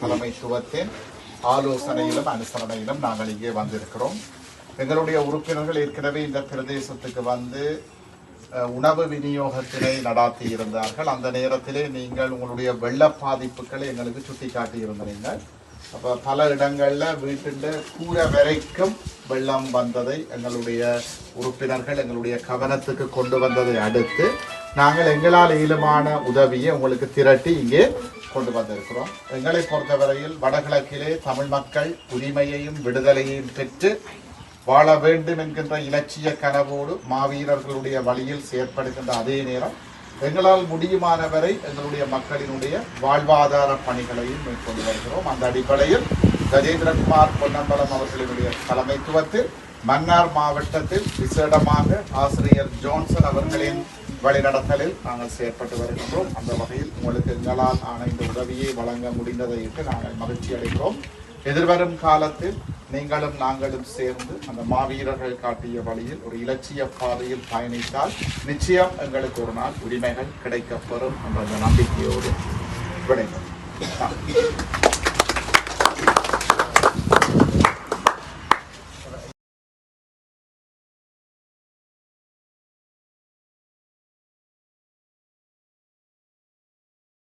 தலைமைத்துவத்தின் ஆலோசனையிலும் அனுசரணையிலும் நாங்கள் இங்கே வந்திருக்கிறோம். எங்களுடைய உறுப்பினர்கள் ஏற்கனவே இந்த பிரதேசத்துக்கு வந்து உணவு விநியோகத்தினை நடாத்தி இருந்தார்கள். அந்த நேரத்திலே நீங்கள் உங்களுடைய வெள்ள பாதிப்புகளை எங்களுக்கு சுட்டி காட்டி இருந்தீர்கள். அப்போ பல இடங்களில் வீட்டில் கூரை வரைக்கும் வெள்ளம் வந்ததை எங்களுடைய உறுப்பினர்கள் எங்களுடைய கவனத்துக்கு கொண்டு வந்ததை அடுத்து நாங்கள் எங்களால் இயலுமான உதவியை உங்களுக்கு திரட்டி இங்கே கொண்டு வந்திருக்கிறோம். எங்களை பொறுத்தவரையில் வடகிழக்கிலே தமிழ் மக்கள் உரிமையையும் விடுதலையையும் பெற்று வாழ வேண்டும் என்கின்ற இலட்சிய கனவோடு மாவீரர்களுடைய வழியில் செயற்படுகின்ற அதே நேரம் எங்களால் முடியுமானவரை எங்களுடைய மக்களினுடைய வாழ்வாதார பணிகளையும் மேற்கொண்டு வருகிறோம். அந்த அடிப்படையில் கஜேந்திரகுமார் பொன்னம்பலம் அவர்களினுடைய தலைமைத்துவத்தில் மன்னார் மாவட்டத்தில் விசேடமாக ஆசிரியர் ஜோன்சன் அவர்களின் வழிநடத்தலில் நாங்கள் செயற்பட்டு வருகின்றோம். அந்த வகையில் உங்களுக்கு எங்களால் ஆன இந்த உதவியை வழங்க முடிந்ததையிட்டு நாங்கள் மகிழ்ச்சி அடைகிறோம். எதிர்வரும் காலத்தில் நீங்களும் நாங்களும் சேர்ந்து அந்த மாவீரர்கள் காட்டிய வழியில் ஒரு இலட்சிய பாதையில் பயணித்தால் நிச்சயம் எங்களுக்கு ஒரு நாள் உரிமைகள் கிடைக்கப்பெறும் என்ற நம்பிக்கையோடு விடைபெறும்.